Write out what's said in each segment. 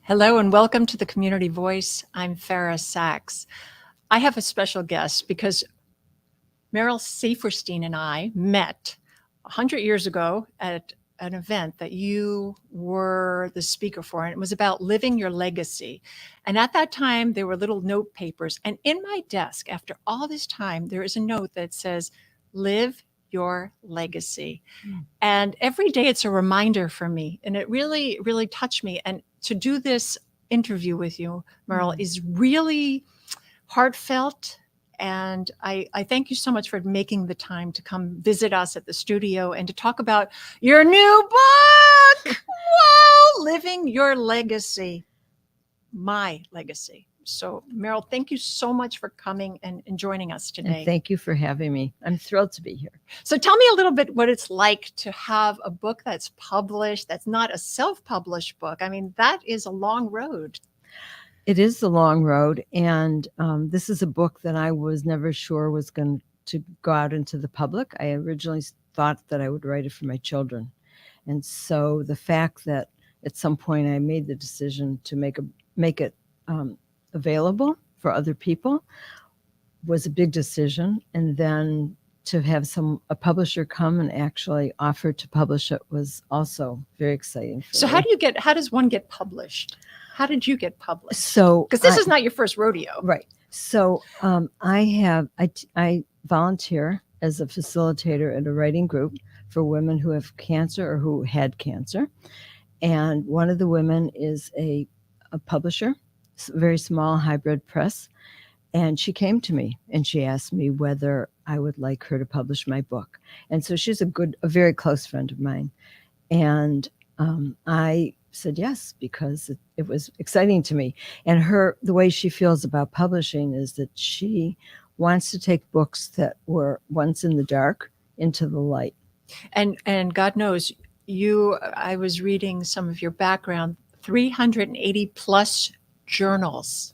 Hello and welcome to the Community Voice. I'm Fara Sax. I have a special guest because Merles Saferstein and I met 100 years ago at an event that you were the speaker for, and it was about living your legacy. And at that time, there were little note papers. And in my desk, after all this time, there is a note that says, live your legacy. And every day it's a reminder for me. And it really, really touched me. And to do this interview with you, Merle, is really heartfelt. And I thank you so much for making the time to come visit us at the studio and to talk about your new book. Wow, living your legacy, my legacy. So, Merle, thank you so much for coming and joining us today. And thank you for having me. I'm thrilled to be here. So tell me a little bit what it's like to have a book that's published, that's not a self-published book. I mean, that is a long road. It is a long road. And this is a book that I was never sure was going to go out into the public. I originally thought that I would write it for my children. And so the fact that at some point I made the decision to make it available for other people was a big decision. And then to have a publisher come and actually offer to publish it was also very exciting. So how does one get published? How did you get published? So, because this is not your first rodeo. Right. So I volunteer as a facilitator at a writing group for women who have cancer or who had cancer. And one of the women is a publisher, very small hybrid press. And she came to me and she asked me whether I would like her to publish my book. And so she's a very close friend of mine. And I said yes, because it was exciting to me. And the way she feels about publishing is that she wants to take books that were once in the dark into the light. And God knows, I was reading some of your background, 380 plus journals.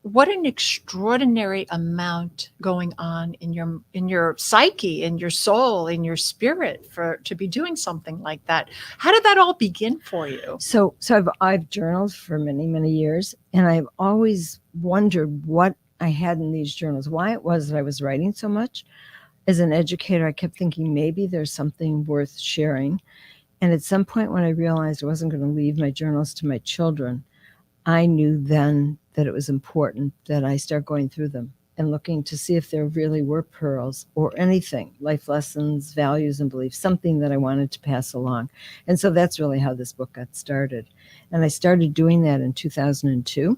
What an extraordinary amount going on in your psyche, in your soul, in your spirit to be doing something like that. How did that all begin for you? So I've journaled for many, many years, and I've always wondered what I had in these journals, why it was that I was writing so much. As an educator, I kept thinking maybe there's something worth sharing. And at some point when I realized I wasn't going to leave my journals to my children, I knew then that it was important that I start going through them and looking to see if there really were pearls or anything, life lessons, values, and beliefs, something that I wanted to pass along. And so that's really how this book got started. And I started doing that in 2002.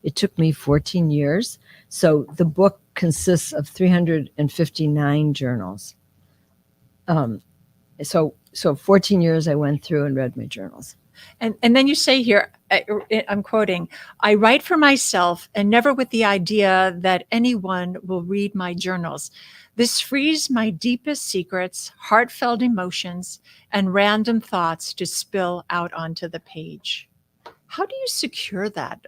It took me 14 years. So the book consists of 359 journals. So 14 years I went through and read my journals. And then you say here, I'm quoting, I write for myself and never with the idea that anyone will read my journals. This frees my deepest secrets, heartfelt emotions, and random thoughts to spill out onto the page. How do you secure that?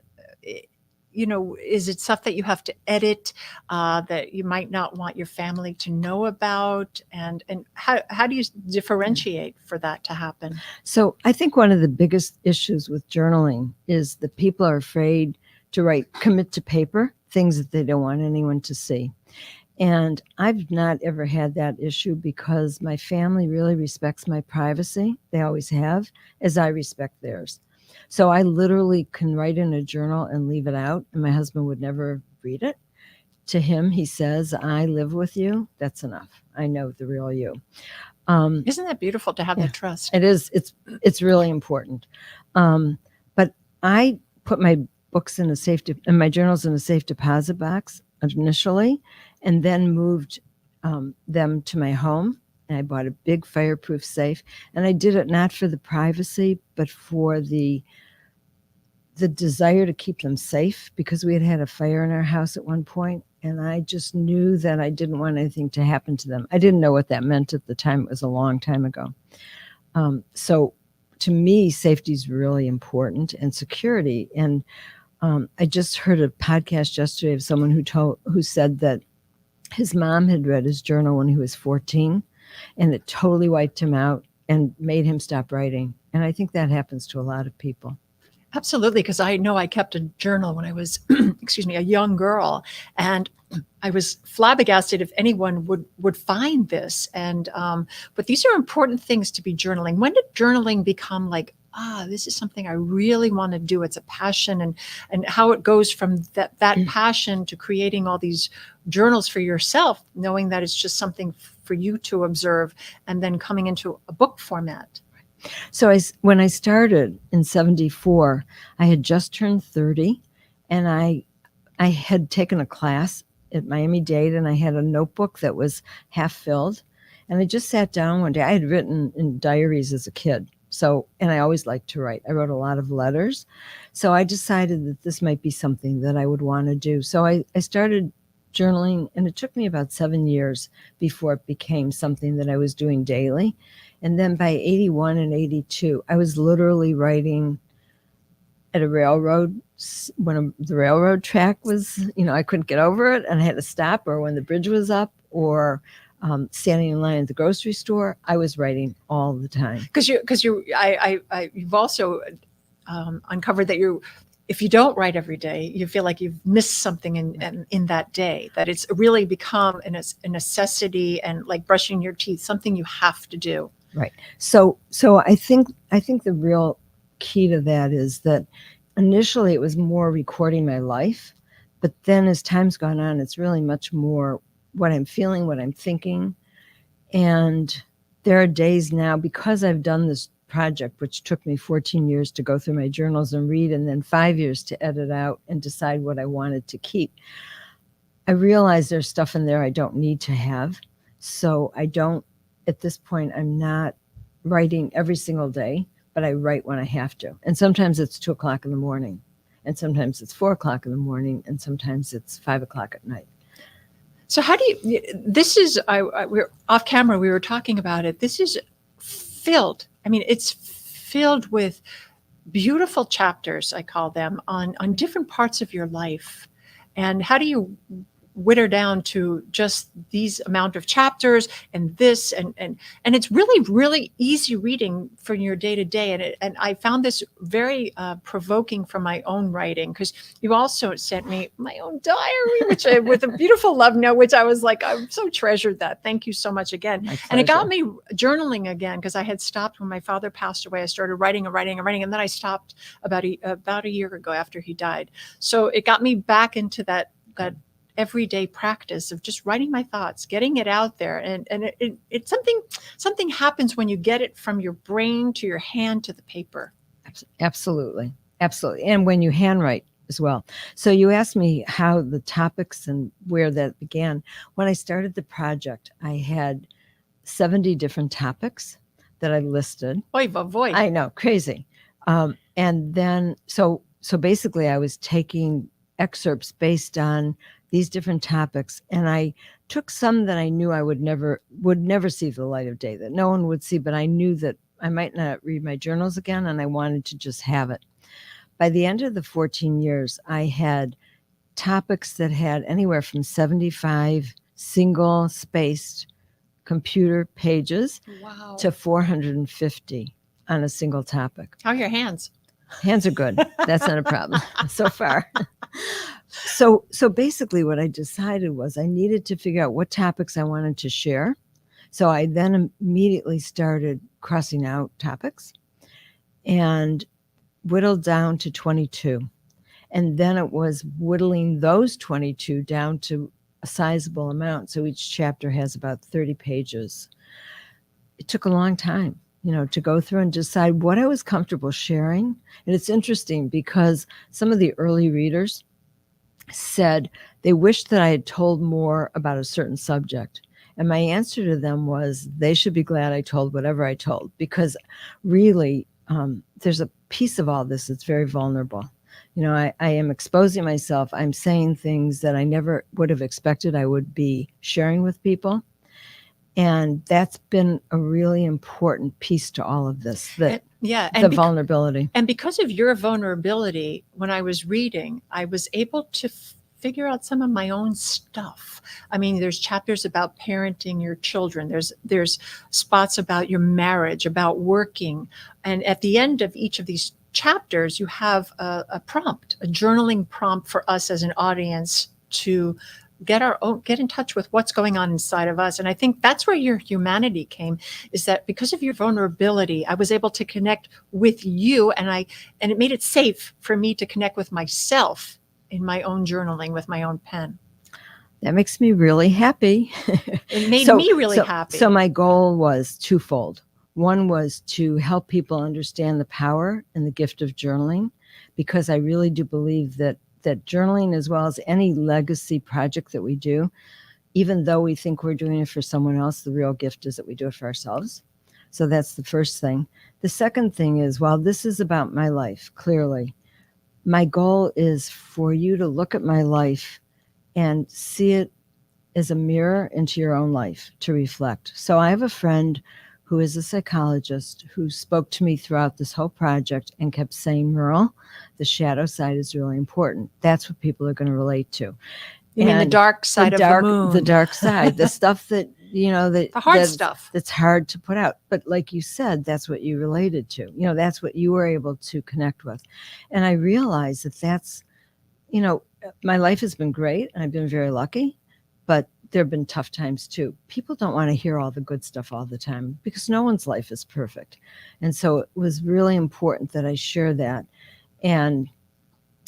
Is it stuff that you have to edit that you might not want your family to know about? And how do you differentiate for that to happen? So I think one of the biggest issues with journaling is that people are afraid to commit to paper things that they don't want anyone to see. And I've not ever had that issue because my family really respects my privacy. They always have, as I respect theirs. So I literally can write in a journal and leave it out, and my husband would never read it. To him, he says, I live with you. That's enough. I know the real you. Isn't that beautiful to have that trust? It is. It's really important. But I put my books and my journals in a safe deposit box initially, and then moved them to my home. And I bought a big fireproof safe, and I did it not for the privacy, but for the desire to keep them safe, because we had a fire in our house at one point, and I just knew that I didn't want anything to happen to them. I didn't know what that meant at the time. It was a long time ago. So to me, safety is really important, and security. And I just heard a podcast yesterday of someone who said that his mom had read his journal when he was 14, and it totally wiped him out and made him stop writing. And I think that happens to a lot of people. Absolutely, because I know I kept a journal when I was, excuse me, a young girl, and I was flabbergasted if anyone would find this. And but these are important things to be journaling. When did journaling become like, this is something I really want to do? It's a passion, and how it goes from that passion to creating all these journals for yourself, knowing that it's just something for you to observe, and then coming into a book format. So when I started in 74, I had just turned 30, and I had taken a class at Miami-Dade, and I had a notebook that was half filled. And I just sat down one day. I had written in diaries as a kid. And I always liked to write. I wrote a lot of letters. So I decided that this might be something that I would want to do. So I started journaling, and it took me about 7 years before it became something that I was doing daily. And then by 81 and 82, I was literally writing at a railroad, when the railroad track was, I couldn't get over it and I had to stop, or when the bridge was up, or standing in line at the grocery store. I was writing all the time. Because you've also uncovered that if you don't write every day, you feel like you've missed something in that day, that it's really become a necessity, and like brushing your teeth, something you have to do. Right. So I think the real key to that is that initially it was more recording my life, but then as time's gone on, it's really much more what I'm feeling, what I'm thinking. And there are days now, because I've done this project, which took me 14 years to go through my journals and read, and then 5 years to edit out and decide what I wanted to keep. I realize there's stuff in there I don't need to have. So at this point, I'm not writing every single day, but I write when I have to. And sometimes it's 2 o'clock in the morning, and sometimes it's 4 o'clock in the morning, and sometimes it's 5 o'clock at night. So how do you, this is, we're off camera, we were talking about it. This is filled. I mean, it's filled with beautiful chapters, I call them, on different parts of your life. And how do you whitter down to just these amount of chapters and this, and it's really, really easy reading for your day to day. And I found this very provoking from my own writing, because you also sent me my own diary, with a beautiful love note, which I was like, I've so treasured that. Thank you so much again. And it got me journaling again, because I had stopped when my father passed away. I started writing, and then I stopped about a year ago after he died. So it got me back into that everyday practice of just writing my thoughts, getting it out there. And it's something happens when you get it from your brain to your hand to the paper. Absolutely. Absolutely. And when you handwrite as well. So you asked me how the topics and where that began. When I started the project, I had 70 different topics that I listed. Oy vavoy. I know, crazy. And then, so basically I was taking excerpts based on these different topics, and I took some that I knew I would never see the light of day, that no one would see, but I knew that I might not read my journals again, and I wanted to just have it. By the end of the 14 years, I had topics that had anywhere from 75 single spaced computer pages to 450 on a single topic. How are your hands? Hands are good. That's not a problem so far. So basically what I decided was I needed to figure out what topics I wanted to share. So I then immediately started crossing out topics and whittled down to 22. And then it was whittling those 22 down to a sizable amount. So each chapter has about 30 pages. It took a long time, to go through and decide what I was comfortable sharing. And it's interesting because some of the early readers said they wished that I had told more about a certain subject. And my answer to them was they should be glad I told whatever I told, because really there's a piece of all this that's very vulnerable. I am exposing myself. I'm saying things that I never would have expected I would be sharing with people. And that's been a really important piece to all of this, the vulnerability. And because of your vulnerability, when I was reading, I was able to figure out some of my own stuff. I mean, there's chapters about parenting your children. There's spots about your marriage, about working. And at the end of each of these chapters, you have a prompt, a journaling prompt for us as an audience to get in touch with what's going on inside of us. And I think that's where your humanity came, is that because of your vulnerability, I was able to connect with you, and it made it safe for me to connect with myself in my own journaling with my own pen. That makes me really happy. It made me really happy. So my goal was twofold. One was to help people understand the power and the gift of journaling, because I really do believe that journaling, as well as any legacy project that we do, even though we think we're doing it for someone else, the real gift is that we do it for ourselves. So that's the first thing. The second thing is, while this is about my life, clearly, my goal is for you to look at my life and see it as a mirror into your own life, to reflect. So I have a friend who is a psychologist who spoke to me throughout this whole project and kept saying, Merle, the shadow side is really important. That's what people are going to relate to. You mean the dark side of the moon? The dark side, the stuff that, the hard stuff that's hard to put out. But like you said, that's what you related to. That's what you were able to connect with. And I realized that that's, my life has been great and I've been very lucky, but there have been tough times too. People don't want to hear all the good stuff all the time because no one's life is perfect. And so it was really important that I share that, and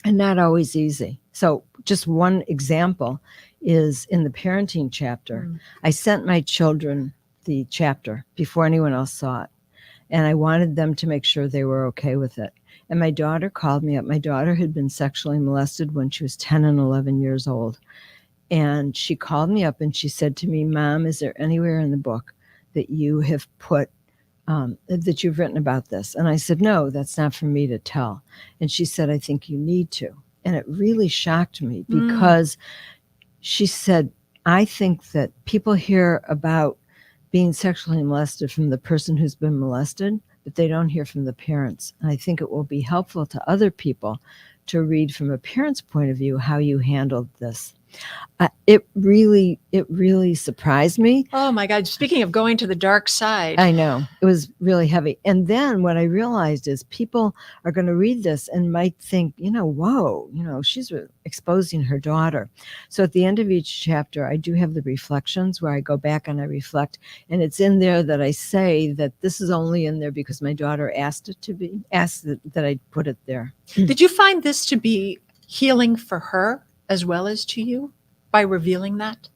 not always easy. So just one example is in the parenting chapter. I sent my children the chapter before anyone else saw it, and I wanted them to make sure they were okay with it. And my daughter called me up. My daughter had been sexually molested when she was 10 and 11 years old. And she called me up and she said to me, Mom, is there anywhere in the book that you have put, that you've written about this? And I said, no, that's not for me to tell. And she said, I think you need to. And it really shocked me because she said, I think that people hear about being sexually molested from the person who's been molested, but they don't hear from the parents. And I think it will be helpful to other people to read from a parent's point of view how you handled this. It really surprised me. Oh my God. Speaking of going to the dark side. I know. It was really heavy. And then what I realized is people are going to read this and might think, whoa, she's exposing her daughter. So at the end of each chapter, I do have the reflections where I go back and I reflect. And it's in there that I say that this is only in there because my daughter asked that I put it there. Did you find this to be healing for her as well as to you by revealing that?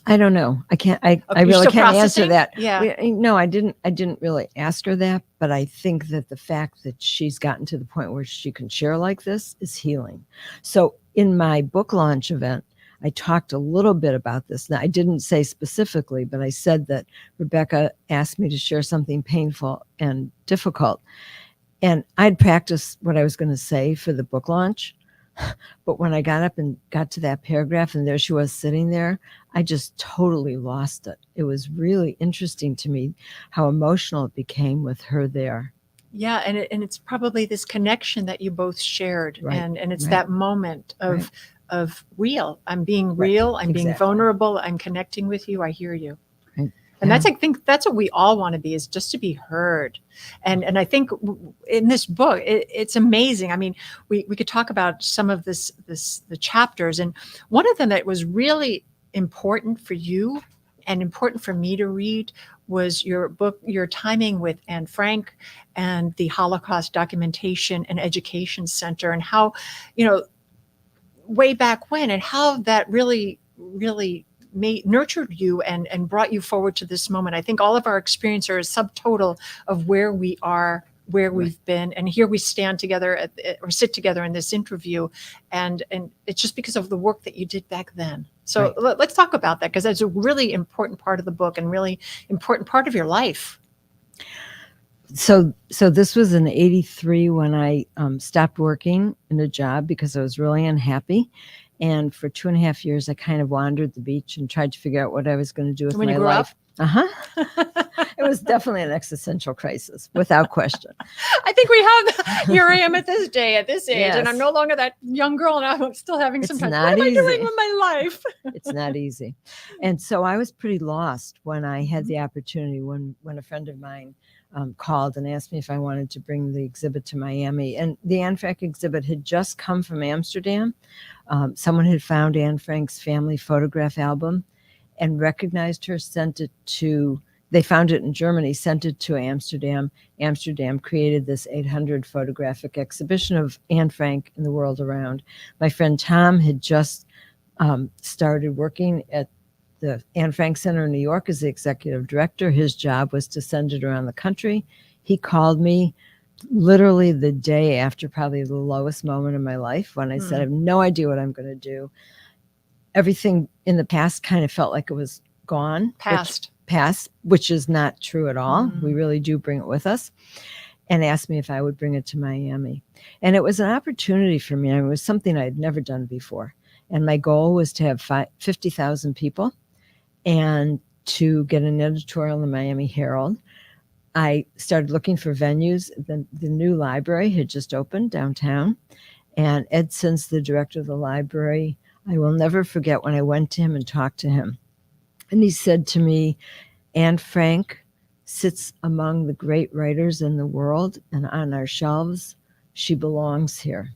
I don't know. I can't. I Okay, really can't answer that. Yeah. No, I didn't really ask her that, but I think that the fact that she's gotten to the point where she can share like this is healing. So in my book launch event, I talked a little bit about this. Now, I didn't say specifically, but I said that Rebecca asked me to share something painful and difficult, and I'd practiced what I was going to say for the book launch. But when I got up and got to that paragraph and there she was sitting there, I just totally lost it. It was really interesting to me how emotional it became with her there. Yeah, and it's probably this connection that you both shared, Right, and it's right. that moment of real. I'm being real. I'm being exactly. vulnerable. I'm connecting with you. I hear you. Right. And Yeah. I think that's what we all want to be, is just to be heard. And I think in this book, it's amazing. I mean, we could talk about some of the chapters, and one of them that was really important for you and important for me to read was your book, your timing with Anne Frank and the Holocaust Documentation and Education Center, and how, way back when, and how that really nurtured you and brought you forward to this moment. I think all of our experience are a subtotal of where we are, where we've been, and here we stand together or sit together in this interview, and it's just because of the work that you did back then. So let's talk about that, because that's a really important part of the book and really important part of your life. So this was in '83 when I stopped working in a job because I was really unhappy. And for 2.5 years, I kind of wandered the beach and tried to figure out what I was going to do with my life. It was definitely an existential crisis, without question. I think we have, here I am at this age, Yes. and I'm no longer that young girl, and I'm still having some time. not What am I easy. doing with my life? It's not easy. And so I was pretty lost when I had the opportunity, when a friend of mine called and asked me if I wanted to bring the exhibit to Miami. And the Anne Frank exhibit had just come from Amsterdam. Someone had found Anne Frank's family photograph album and recognized her, they found it in Germany, sent it to Amsterdam. Amsterdam created this 800 photographic exhibition of Anne Frank in the world around. My friend Tom had just started working at the Anne Frank Center in New York as the executive director. His job was to send it around the country. He called me literally the day after probably the lowest moment in my life when I said, I have no idea what I'm going to do. Everything in the past kind of felt like it was gone. Past, which is not true at all. We really do bring it with us. And asked me if I would bring it to Miami. And it was an opportunity for me. It was something I had never done before. And my goal was to have 50,000 people and to get an editorial in the Miami Herald. I started looking for venues. The new library had just opened downtown. And Ed Sins, the director of the library, I will never forget when I went to him and talked to him. And he said to me, Anne Frank sits among the great writers in the world, and on our shelves, she belongs here.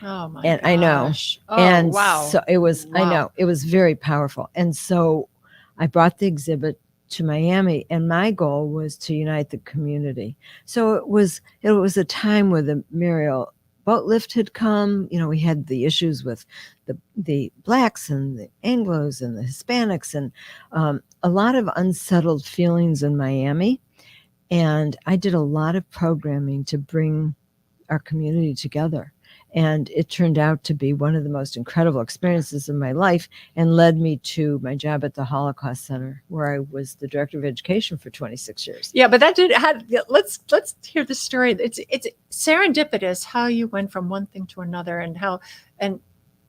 Oh my and gosh. I know. Oh, And wow. so it was, Wow. I know, it was very powerful. And so I brought the exhibit to Miami, and my goal was to unite the community. So it was a time where the Muriel boat lift had come. We had the issues with the Blacks and the Anglos and the Hispanics, and a lot of unsettled feelings in Miami. And I did a lot of programming to bring our community together. And it turned out to be one of the most incredible experiences of my life and led me to my job at the Holocaust Center, where I was the director of education for 26 years. Yeah, but let's hear the story. It's serendipitous how you went from one thing to another and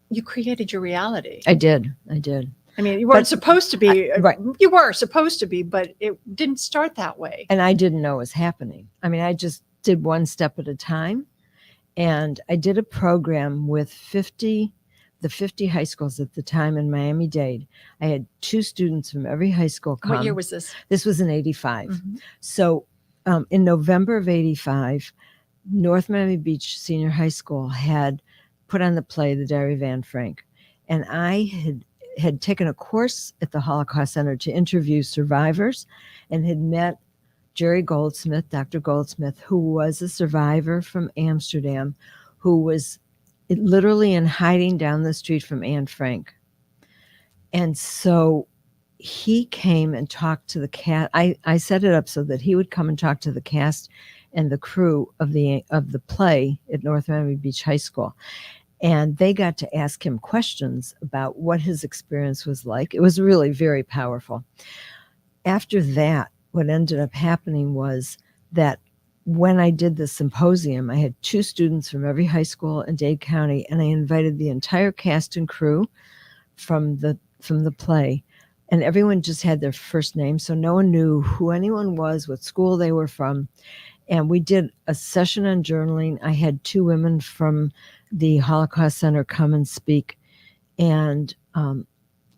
you created your reality. I did. I mean, you weren't supposed to be, right. You were supposed to be, but it didn't start that way. And I didn't know it was happening. I mean, I just did one step at a time. And I did a program with the 50 high schools at the time in Miami-Dade. I had 2 students from every high school come. What year was this? This was in 85. So in November of 85, North Miami Beach Senior High School had put on the play, The Diary of Anne Frank. And I had taken a course at the Holocaust Center to interview survivors and had met Jerry Goldsmith, Dr. Goldsmith, who was a survivor from Amsterdam, who was literally in hiding down the street from Anne Frank. And so he came and talked to the cast. I set it up so that he would come and talk to the cast and the crew of the play at North Miami Beach High School. And they got to ask him questions about what his experience was like. It was really very powerful. After that, what ended up happening was that when I did the symposium, I had 2 students from every high school in Dade County, and I invited the entire cast and crew from the play, and everyone just had their first name, so no one knew who anyone was, what school they were from. And we did a session on journaling. I had 2 women from the Holocaust Center come and speak, and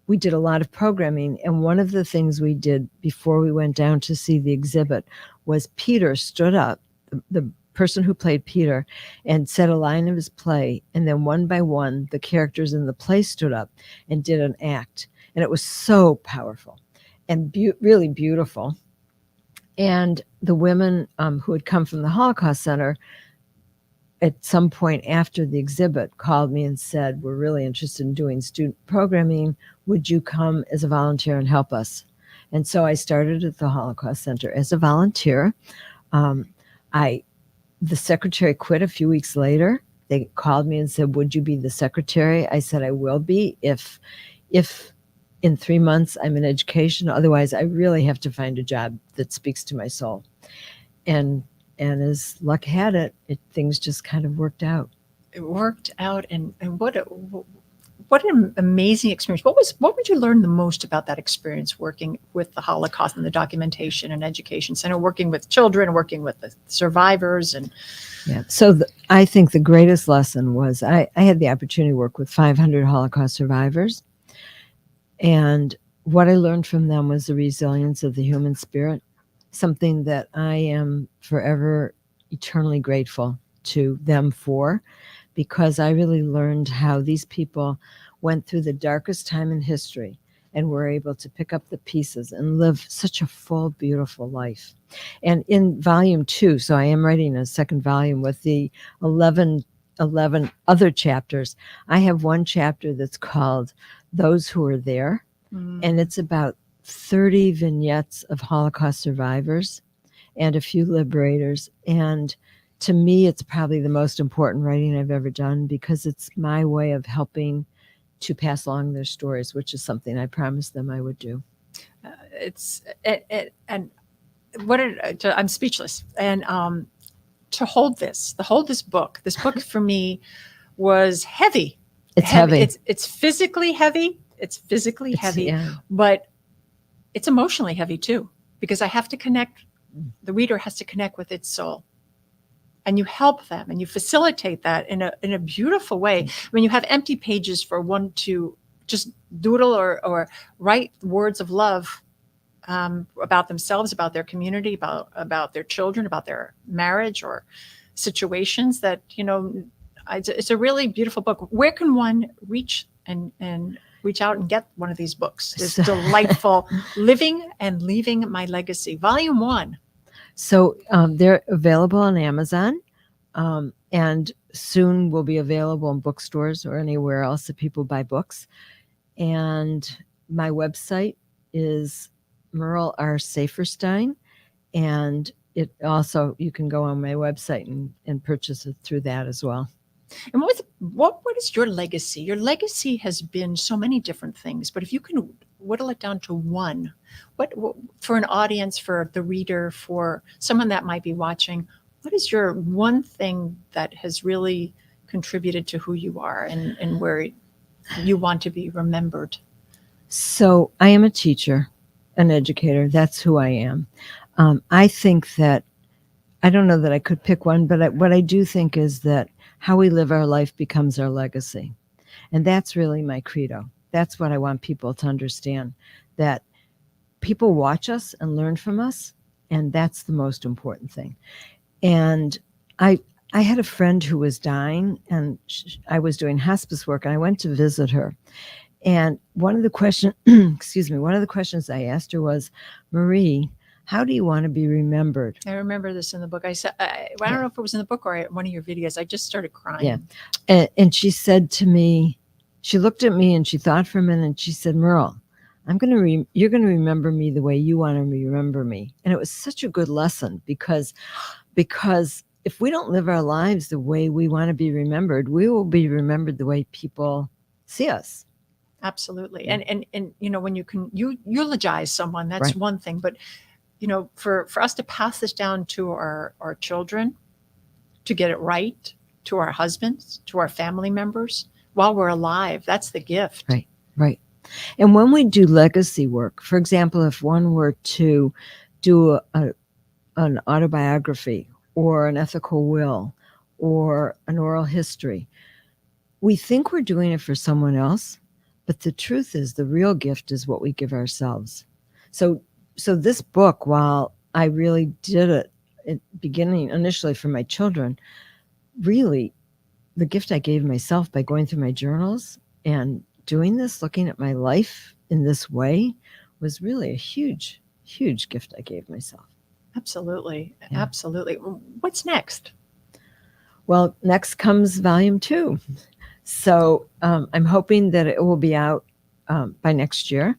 we did a lot of programming. And one of the things we did before we went down to see the exhibit was Peter stood up, the person who played Peter, and said a line of his play. And then one by one, the characters in the play stood up and did an act. And it was so powerful and really beautiful. And the women who had come from the Holocaust Center at some point after the exhibit called me and said, we're really interested in doing student programming. Would you come as a volunteer and help us? And so I started at the Holocaust Center as a volunteer. The secretary quit a few weeks later. They called me and said, would you be the secretary? I said, I will be if in 3 months I'm in education. Otherwise, I really have to find a job that speaks to my soul. And as luck had it, things just kind of worked out. It worked out, and what an amazing experience. What would you learn the most about that experience working with the Holocaust and the Documentation and Education Center, working with children, working with the survivors? And yeah, so I think the greatest lesson was I had the opportunity to work with 500 Holocaust survivors, and what I learned from them was the resilience of the human spirit. something that I am forever eternally grateful to them for, because I really learned how these people went through the darkest time in history and were able to pick up the pieces and live such a full, beautiful life. And in volume 2, so I am writing a second volume with the 11 other chapters. I have one chapter that's called Those Who Are There, and it's about 30 vignettes of Holocaust survivors and a few liberators. And to me, it's probably the most important writing I've ever done, because it's my way of helping to pass along their stories, which is something I promised them I would do. And I'm speechless. And to hold this book for me was heavy. It's heavy. It's physically heavy. Yeah. But it's emotionally heavy too, because I have to connect. The reader has to connect with its soul, and you help them and you facilitate that in a beautiful way. When you have empty pages for one to just doodle or write words of love about themselves, about their community, about their children, about their marriage or situations, that, it's a really beautiful book. Where can one reach out and get one of these books? This delightful Living and Leaving My Legacy, Volume 1. So they're available on Amazon, and soon will be available in bookstores or anywhere else that people buy books. And my website is Merle R. Saferstein, and it also, you can go on my website and purchase it through that as well. And what is your legacy? Your legacy has been so many different things, but if you can whittle it down to one, what for an audience, for the reader, for someone that might be watching, what is your one thing that has really contributed to who you are and where you want to be remembered? So I am a teacher, an educator. That's who I am. I think that, I don't know that I could pick one, but what I do think is that how we live our life becomes our legacy. And that's really my credo. That's what I want people to understand, that people watch us and learn from us, and that's the most important thing. And I had a friend who was dying, and I was doing hospice work, and I went to visit her. And one of the questions, one of the questions I asked her was, Marie, how do you want to be remembered? I remember this in the book. I said, I don't know if it was in the book or one of your videos. I just started crying. Yeah. And she said to me, she looked at me and she thought for a minute, and she said, Merle, you're going to remember me the way you want to remember me. And it was such a good lesson, because if we don't live our lives the way we want to be remembered, we will be remembered the way people see us. Absolutely. And when you can eulogize someone, that's Right. one thing. But for us to pass this down to our children, to get it right, to our husbands, to our family members while we're alive, that's the gift. Right. And when we do legacy work, for example, if one were to do an autobiography or an ethical will or an oral history, we think we're doing it for someone else, but the truth is the real gift is what we give ourselves. So this book, while I really did it at beginning initially for my children, really the gift I gave myself by going through my journals and doing this, looking at my life in this way, was really a huge, huge gift I gave myself. Absolutely. Yeah. Absolutely. What's next? Well, next comes volume 2. So I'm hoping that it will be out by next year.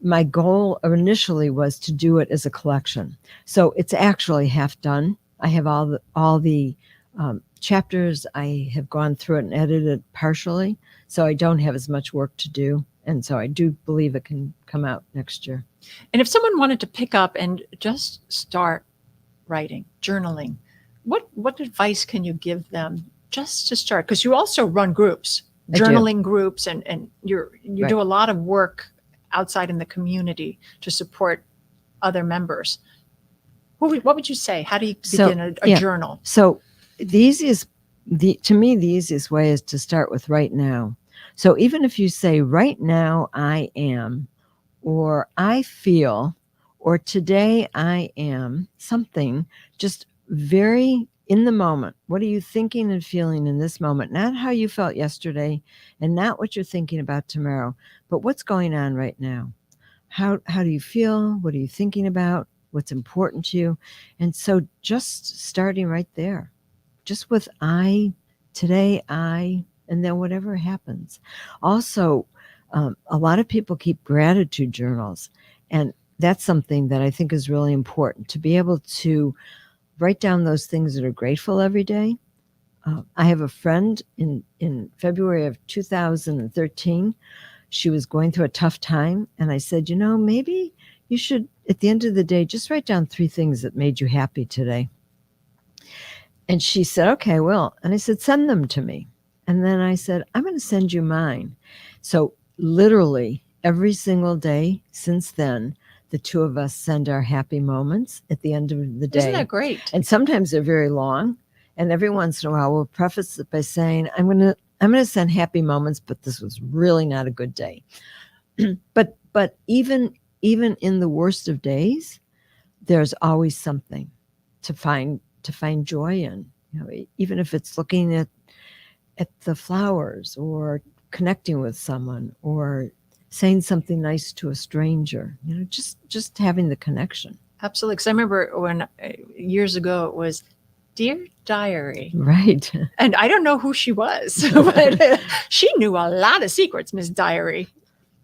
My goal initially was to do it as a collection. So it's actually half done. I have all the chapters. I have gone through it and edited it partially. So I don't have as much work to do. And so I do believe it can come out next year. And if someone wanted to pick up and just start writing, journaling, what advice can you give them just to start? Because you also run groups, journaling groups, and you Right. do a lot of work outside in the community to support other members. What would you say? How do you begin a journal? So the easiest way is to start with right now. So even if you say right now I am, or I feel, or today I am something, just very in the moment. What are you thinking and feeling in this moment? Not how you felt yesterday and not what you're thinking about tomorrow, but what's going on right now. How do you feel? What are you thinking about? What's important to you? And so just starting right there, just with I, today, and then whatever happens. Also, a lot of people keep gratitude journals, and that's something that I think is really important, to be able to write down those things that are grateful every day. I have a friend in February of 2013. She was going through a tough time, and I said, maybe you should, at the end of the day, just write down 3 things that made you happy today. And she said, okay, well, and I said, send them to me. And then I said, I'm going to send you mine. So literally every single day since then, the 2 of us send our happy moments at the end of the day. Isn't that great? And sometimes they're very long. And every once in a while, we'll preface it by saying, I'm going to send happy moments, but this was really not a good day. but even in the worst of days, there's always something to find joy in. Even if it's looking at the flowers, or connecting with someone, or saying something nice to a stranger. Just having the connection. Absolutely. Because I remember when years ago it was, Dear Diary. Right. And I don't know who she was, but she knew a lot of secrets, Miss Diary.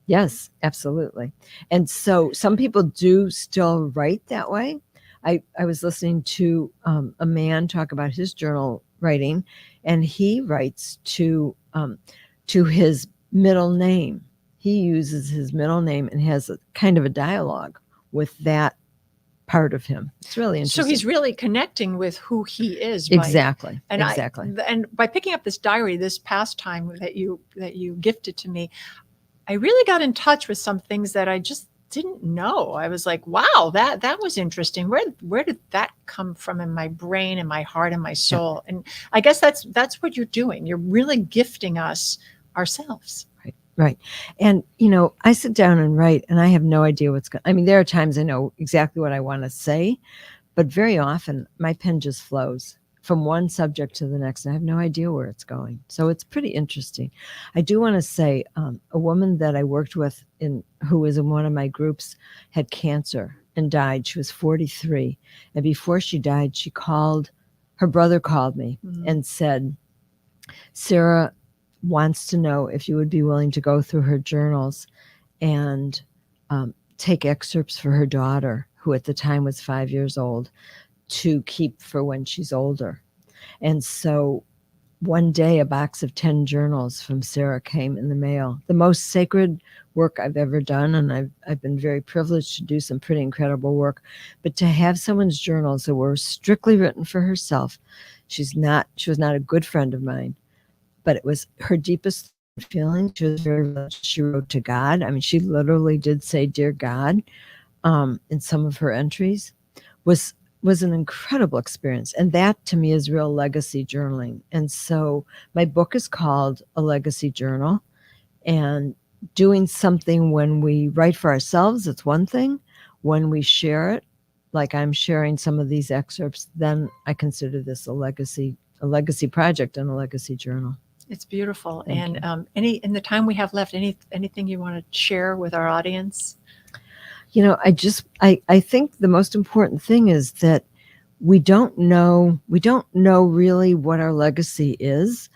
Yes, absolutely. And so some people do still write that way. I was listening to a man talk about his journal writing, and he writes to his middle name. He uses his middle name and has a kind of a dialogue with that part of him. It's really interesting. So he's really connecting with who he is. Exactly. And exactly. And by picking up this diary this past time that you gifted to me, I really got in touch with some things that I just didn't know. I was like, wow, that was interesting. Where did that come from in my brain and my heart and my soul? Yeah. And I guess that's what you're doing. You're really gifting us ourselves. Right. And, I sit down and write, and I have no idea there are times I know exactly what I want to say, but very often my pen just flows from one subject to the next, and I have no idea where it's going. So it's pretty interesting. I do want to say a woman that I worked with who was in one of my groups had cancer and died. She was 43. And before she died, her brother called me and said, Sarah wants to know if you would be willing to go through her journals and take excerpts for her daughter, who at the time was 5 years old, to keep for when she's older. And so one day a box of 10 journals from Sarah came in the mail. The most sacred work I've ever done, and I've been very privileged to do some pretty incredible work. But to have someone's journals that were strictly written for herself, she was not a good friend of mine, but it was her deepest feeling. She wrote to God. She literally did say, Dear God, in some of her entries. Was an incredible experience. And that to me is real legacy journaling. And so my book is called A Legacy Journal. And doing something when we write for ourselves, it's one thing. When we share it, like I'm sharing some of these excerpts, then I consider this a legacy project and a legacy journal. It's beautiful. Thank you. In the time we have left, anything you want to share with our audience? I think the most important thing is that we don't know really what our legacy is,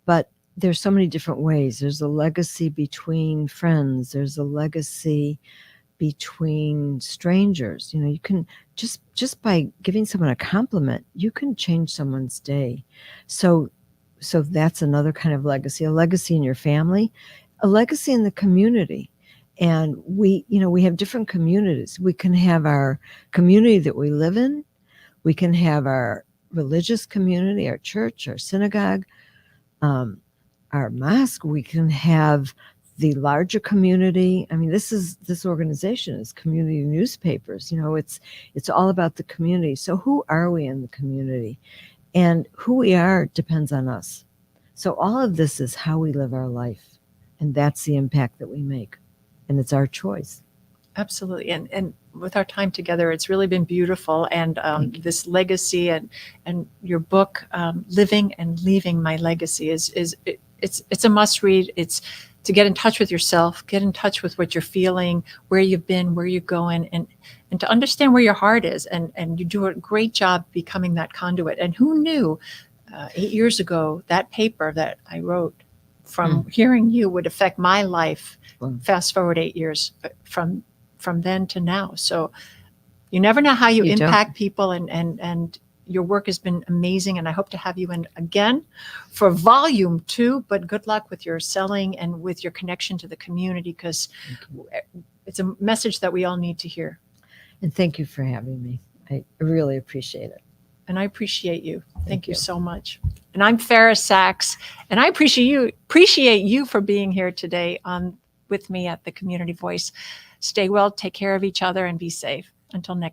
but there's so many different ways. There's a legacy between friends. There's a legacy between strangers. You can just by giving someone a compliment, you can change someone's day. So that's another kind of legacy, a legacy in your family, a legacy in the community. And we have different communities. We can have our community that we live in. We can have our religious community, our church, our synagogue, our mosque. We can have the larger community. This organization is community newspapers. It's all about the community. So who are we in the community? And who we are depends on us. So all of this is how we live our life. And that's the impact that we make. And it's our choice. Absolutely. And with our time together, it's really been beautiful. And this legacy and your book, Living and Leaving My Legacy, it's a must read. It's to get in touch with yourself, get in touch with what you're feeling, where you've been, where you're going, and to understand where your heart is. And you do a great job becoming that conduit. And who knew 8 years ago that paper that I wrote from hearing you would affect my life. Fast forward 8 years from then to now. So you never know how you impact people, and your work has been amazing. And I hope to have you in again for volume 2, but good luck with your selling and with your connection to the community, because it's a message that we all need to hear. And thank you for having me. I really appreciate it. And I appreciate you. Thank you so much. And I'm Fara Sax, and I appreciate you for being here today with me at the Community Voice. Stay well, take care of each other, and be safe. Until next